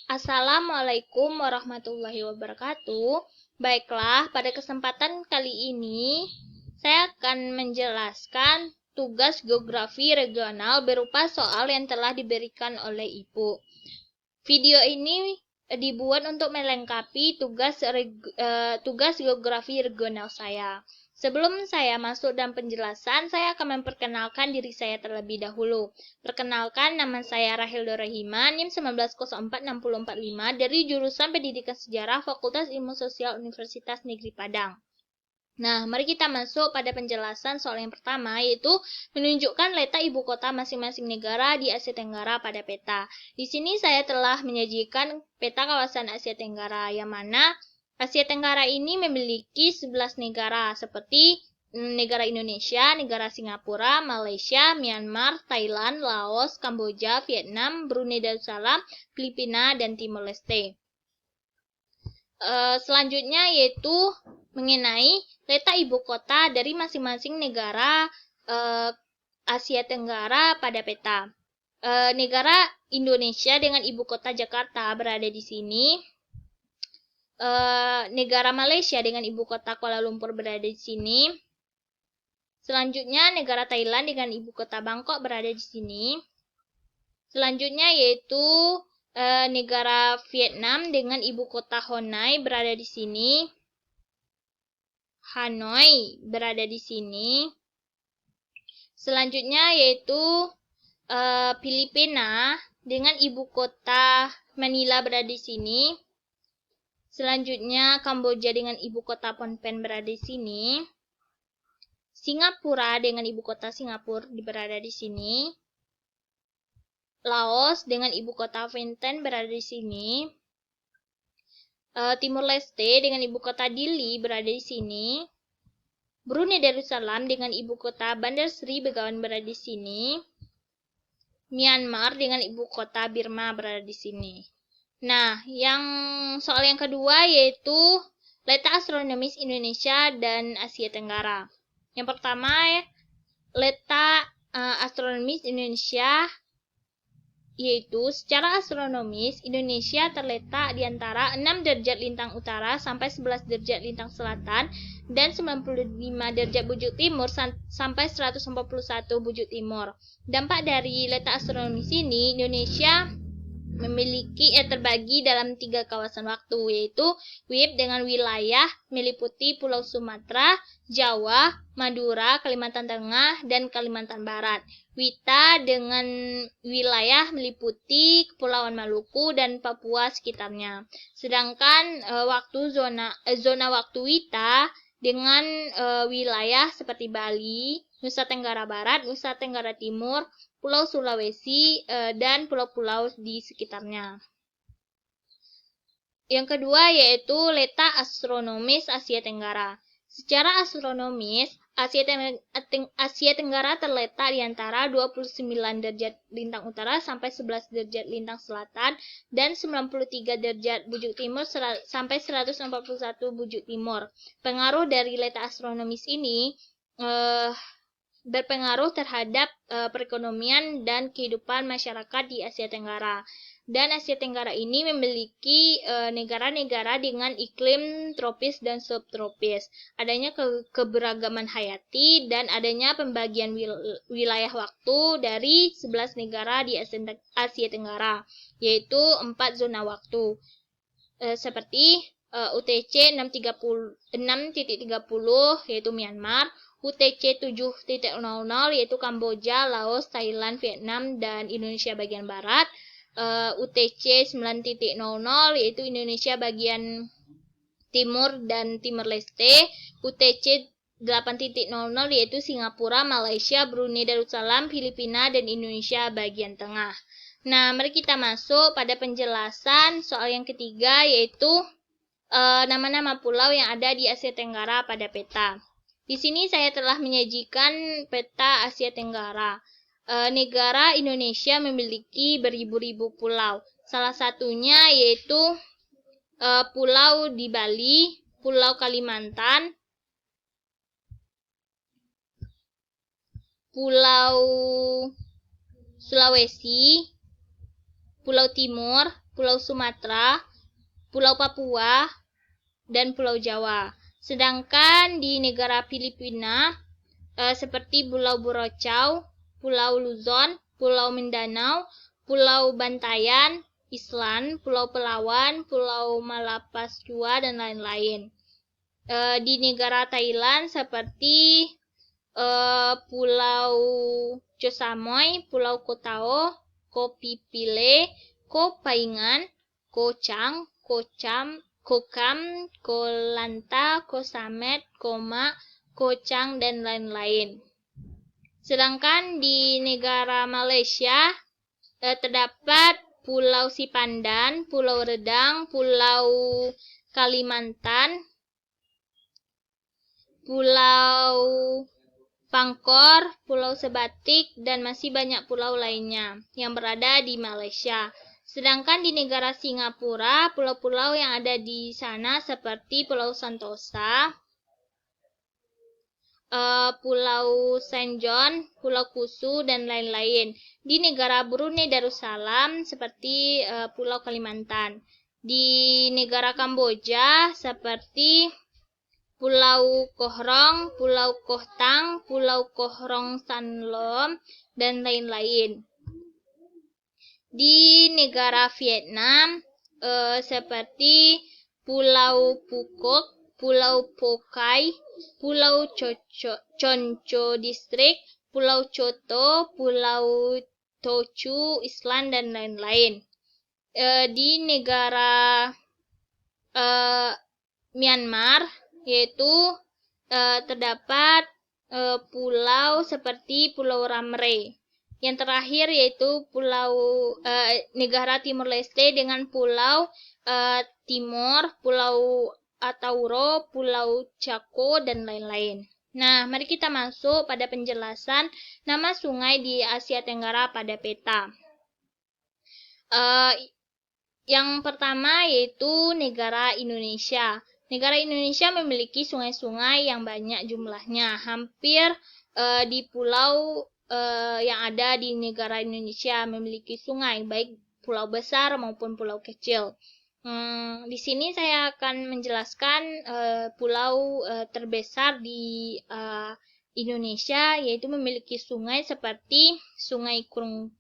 Assalamualaikum warahmatullahi wabarakatuh. Baiklah, pada kesempatan kali ini saya akan menjelaskan tugas geografi regional berupa soal yang telah diberikan oleh Ibu. Video ini dibuat untuk melengkapi tugas geografi regional saya. Sebelum saya masuk dalam penjelasan, saya akan memperkenalkan diri saya terlebih dahulu. Perkenalkan, nama saya Rahel Dorahima, NIM 19046045 dari jurusan Pendidikan Sejarah Fakultas Ilmu Sosial Universitas Negeri Padang. Nah, mari kita masuk pada penjelasan soal yang pertama, yaitu menunjukkan letak ibu kota masing-masing negara di Asia Tenggara pada peta. Di sini saya telah menyajikan peta kawasan Asia Tenggara, yang mana Asia Tenggara ini memiliki 11 negara, seperti negara Indonesia, negara Singapura, Malaysia, Myanmar, Thailand, Laos, Kamboja, Vietnam, Brunei Darussalam, Filipina, dan Timor Leste. Selanjutnya yaitu mengenai letak ibu kota dari masing-masing negara Asia Tenggara pada peta. Negara Indonesia dengan ibu kota Jakarta berada di sini. Negara Malaysia dengan ibu kota Kuala Lumpur berada di sini. Selanjutnya negara Thailand dengan ibu kota Bangkok berada di sini. Selanjutnya yaitu negara Vietnam dengan ibu kota Hanoi berada di sini. Hanoi berada di sini. Selanjutnya yaitu Filipina dengan ibu kota Manila berada di sini. Selanjutnya Kamboja dengan ibu kota Phnom Penh berada di sini. Singapura dengan ibu kota Singapura berada di sini. Laos dengan ibu kota Vientiane berada di sini. Timor Leste dengan ibu kota Dili berada di sini. Brunei Darussalam dengan ibu kota Bandar Seri Begawan berada di sini. Myanmar dengan ibu kota Burma berada di sini. Nah, soal yang kedua yaitu letak astronomis Indonesia dan Asia Tenggara. Yang pertama, letak astronomis Indonesia, yaitu secara astronomis Indonesia terletak di antara 6 derajat lintang utara sampai 11 derajat lintang selatan dan 95 derajat bujur timur sampai 141 bujur timur. Dampak dari letak astronomis ini, Indonesia memiliki terbagi dalam 3 kawasan waktu, yaitu WIB dengan wilayah meliputi Pulau Sumatera, Jawa, Madura, Kalimantan Tengah, dan Kalimantan Barat. WITA dengan wilayah meliputi Kepulauan Maluku dan Papua sekitarnya. Sedangkan zona waktu WITA dengan wilayah seperti Bali, Nusa Tenggara Barat, Nusa Tenggara Timur, Pulau Sulawesi, dan pulau-pulau di sekitarnya. Yang kedua yaitu letak astronomis Asia Tenggara. Secara astronomis, Asia Tenggara terletak di antara 29 derajat lintang utara sampai 11 derajat lintang selatan dan 93 derajat bujur timur sampai 141 bujur timur. Pengaruh dari letak astronomis ini berpengaruh terhadap perekonomian dan kehidupan masyarakat di Asia Tenggara. Dan Asia Tenggara ini memiliki negara-negara dengan iklim tropis dan subtropis. Adanya keberagaman hayati dan adanya pembagian wilayah waktu dari 11 negara di Asia Tenggara, yaitu 4 zona waktu. Seperti UTC 6.30 yaitu Myanmar, UTC 7.00 yaitu Kamboja, Laos, Thailand, Vietnam, dan Indonesia bagian barat. UTC 9.00 yaitu Indonesia bagian timur dan Timor Leste. UTC 8.00 yaitu Singapura, Malaysia, Brunei Darussalam, Filipina, dan Indonesia bagian tengah. Nah, mari kita masuk pada penjelasan soal yang ketiga, yaitu nama-nama pulau yang ada di Asia Tenggara pada peta. Di sini saya telah menyajikan peta Asia Tenggara. Negara Indonesia memiliki beribu-ribu pulau. Salah satunya yaitu pulau di Bali, Pulau Kalimantan, Pulau Sulawesi, Pulau Timur, Pulau Sumatera, Pulau Papua, dan Pulau Jawa. Sedangkan di negara Filipina seperti Pulau Boracay, Pulau Luzon, Pulau Mindanao, Pulau Bantayan, Island, Pulau Palawan, Pulau Malappascua, dan lain-lain. Di negara Thailand seperti Pulau Koh Samui, Pulau Koh Tao, Koh Pipile, Koh Phaengan, Koh Chang, Koh Cham, Koh Kam, Koh Lanta, Koh Samet, Koh Ma, Koh Chang, dan lain-lain. Sedangkan di negara Malaysia terdapat Pulau Sipandan, Pulau Redang, Pulau Kalimantan, Pulau Pangkor, Pulau Sebatik, dan masih banyak pulau lainnya yang berada di Malaysia. Sedangkan di negara Singapura, pulau-pulau yang ada di sana seperti Pulau Sentosa, Pulau Saint John, Pulau Kusu, dan lain-lain. Di negara Brunei Darussalam seperti Pulau Kalimantan. Di negara Kamboja seperti Pulau Koh-Rong, Pulau Koh-Tang, Pulau Koh-Rong Sanlom, dan lain-lain. Di negara Vietnam seperti Pulau Phuoc, Pulau Phuoc, Pulau Concho District, Pulau Choto, Pulau Tochu, Island, dan lain-lain. Di negara Myanmar yaitu terdapat pulau seperti Pulau Ramrey. Yang terakhir yaitu negara Timor Leste dengan Pulau Timor, Pulau Atauro, Pulau Chaco, dan lain-lain. Nah, mari kita masuk pada penjelasan nama sungai di Asia Tenggara pada peta. Yang pertama yaitu negara Indonesia. Negara Indonesia memiliki sungai-sungai yang banyak jumlahnya, hampir di pulau yang ada di negara Indonesia memiliki sungai, baik pulau besar maupun pulau kecil. Di sini saya akan menjelaskan pulau terbesar di Indonesia, yaitu memiliki sungai seperti Sungai Kurung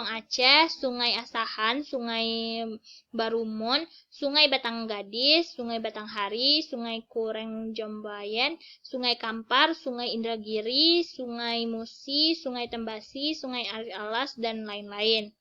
Aceh, Sungai Asahan, Sungai Barumon, Sungai Batang Gadis, Sungai Batanghari, Sungai Kureng Jombayen, Sungai Kampar, Sungai Indragiri, Sungai Musi, Sungai Tembasi, Sungai Alas, dan lain-lain.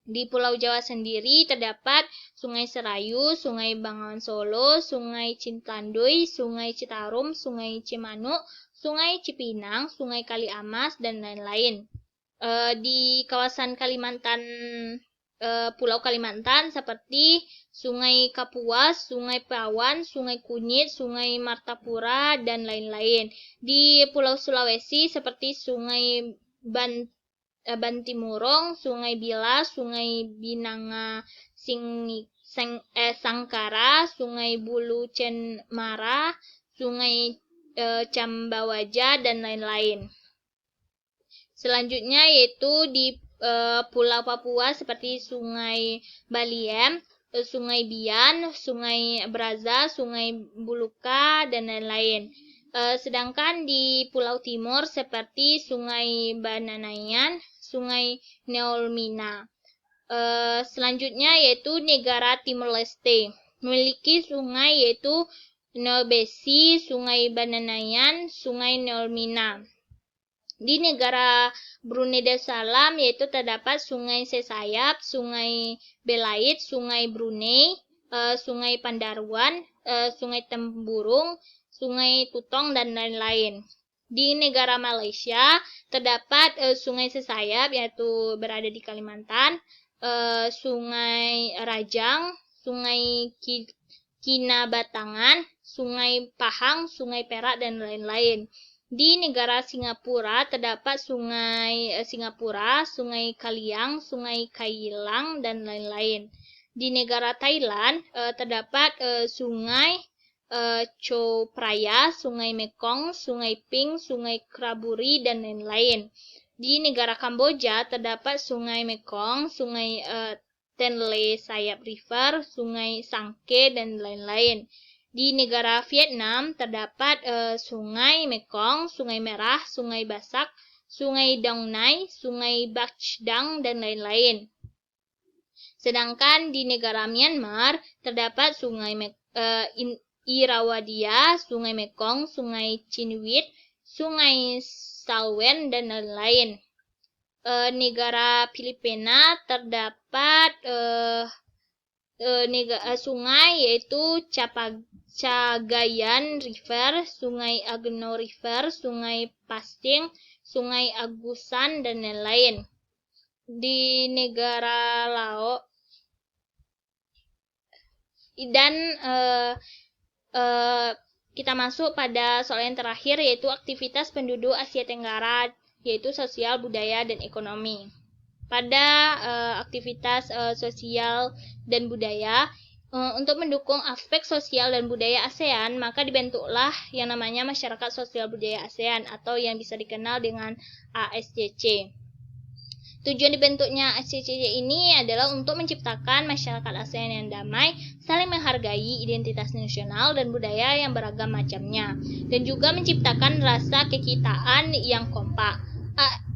Di Pulau Jawa sendiri terdapat Sungai Serayu, Sungai Bengawan Solo, Sungai Citanduy, Sungai Citarum, Sungai Cimanuk, Sungai Cipinang, Sungai Kaliamas, dan lain-lain. Di kawasan Kalimantan, Pulau Kalimantan seperti Sungai Kapuas, Sungai Perawan, Sungai Kunyit, Sungai Martapura, dan lain-lain. Di Pulau Sulawesi seperti Sungai Bantimurung, Sungai Bilas, Sungai Binanga Sangkara, Sungai Bulu Cemara, Sungai Cambawaja, dan lain-lain. Selanjutnya yaitu di Pulau Papua seperti Sungai Baliem, Sungai Bian, Sungai Braza, Sungai Buluka, dan lain-lain. Sedangkan di Pulau Timur seperti Sungai Bananayan, Sungai Neolmina. Selanjutnya yaitu negara Timor Leste. Memiliki sungai yaitu Nelbesi, Sungai Bananayan, Sungai Neolmina. Di negara Brunei Darussalam yaitu terdapat Sungai Sesayap, Sungai Belait, Sungai Brunei, Sungai Pandaruan, Sungai Temburung, Sungai Tutong, dan lain-lain. Di negara Malaysia terdapat Sungai Sesayap yaitu berada di Kalimantan, Sungai Rajang, Sungai Kinabatangan, Sungai Pahang, Sungai Perak, dan lain-lain. Di negara Singapura terdapat Sungai Singapura, Sungai Kaliang, Sungai Kailang, dan lain-lain. Di negara Thailand terdapat Sungai Chao Phraya, Sungai Mekong, Sungai Ping, Sungai Kraburi, dan lain-lain. Di negara Kamboja terdapat Sungai Mekong, Sungai Tenle Sayap River, Sungai Sangke, dan lain-lain. Di negara Vietnam terdapat Sungai Mekong, Sungai Merah, Sungai Basak, Sungai Dong Nai, Sungai Bach Dang, dan lain-lain. Sedangkan di negara Myanmar terdapat Sungai Irrawaddy, Sungai Mekong, Sungai Chinwit, Sungai Salwen, dan lain-lain. Negara Filipina terdapat sungai yaitu Cagayan River, Sungai Agno River, Sungai Pasting, Sungai Agusan, dan lain-lain. Di negara Laos dan kita masuk pada soal yang terakhir, yaitu aktivitas penduduk Asia Tenggara, yaitu sosial, budaya, dan ekonomi. Pada aktivitas sosial dan budaya, untuk mendukung aspek sosial dan budaya ASEAN, maka dibentuklah yang namanya Masyarakat Sosial Budaya ASEAN atau yang bisa dikenal dengan ASCC. Tujuan dibentuknya ASCC ini adalah untuk menciptakan masyarakat ASEAN yang damai, saling menghargai identitas nasional dan budaya yang beragam macamnya, dan juga menciptakan rasa kekitaan yang kompak.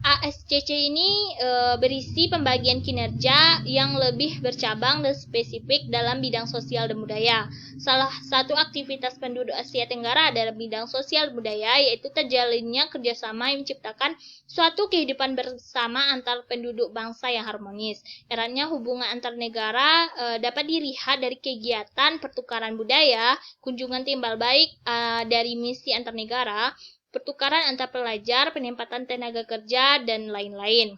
ASCC ini berisi pembagian kinerja yang lebih bercabang dan spesifik dalam bidang sosial dan budaya. Salah satu aktivitas penduduk Asia Tenggara dalam bidang sosial budaya yaitu terjalinnya kerjasama yang menciptakan suatu kehidupan bersama antar penduduk bangsa yang harmonis. Eratnya hubungan antar negara dapat dilihat dari kegiatan pertukaran budaya, kunjungan timbal balik dari misi antar negara, pertukaran antar pelajar, penempatan tenaga kerja, dan lain-lain.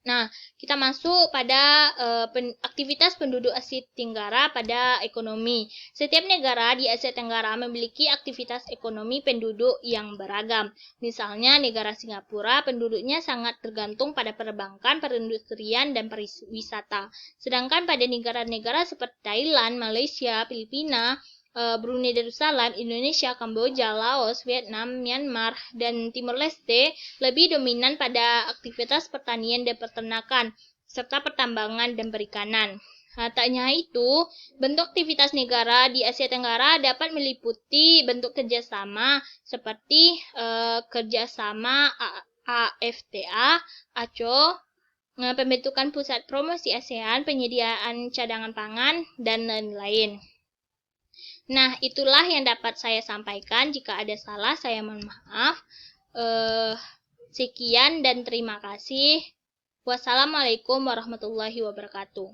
Nah, kita masuk pada aktivitas penduduk Asia Tenggara pada ekonomi. Setiap negara di Asia Tenggara memiliki aktivitas ekonomi penduduk yang beragam. Misalnya, negara Singapura penduduknya sangat tergantung pada perbankan, perindustrian, dan pariwisata. Sedangkan pada negara-negara seperti Thailand, Malaysia, Filipina, Brunei Darussalam, Indonesia, Kamboja, Laos, Vietnam, Myanmar, dan Timor Leste lebih dominan pada aktivitas pertanian dan peternakan, serta pertambangan dan perikanan. Tak hanya itu, bentuk aktivitas negara di Asia Tenggara dapat meliputi bentuk kerjasama seperti kerjasama AFTA, ACO, pembentukan pusat promosi ASEAN, penyediaan cadangan pangan, dan lain-lain. Nah, itulah yang dapat saya sampaikan. Jika ada salah, saya mohon maaf. Sekian dan terima kasih. Wassalamualaikum warahmatullahi wabarakatuh.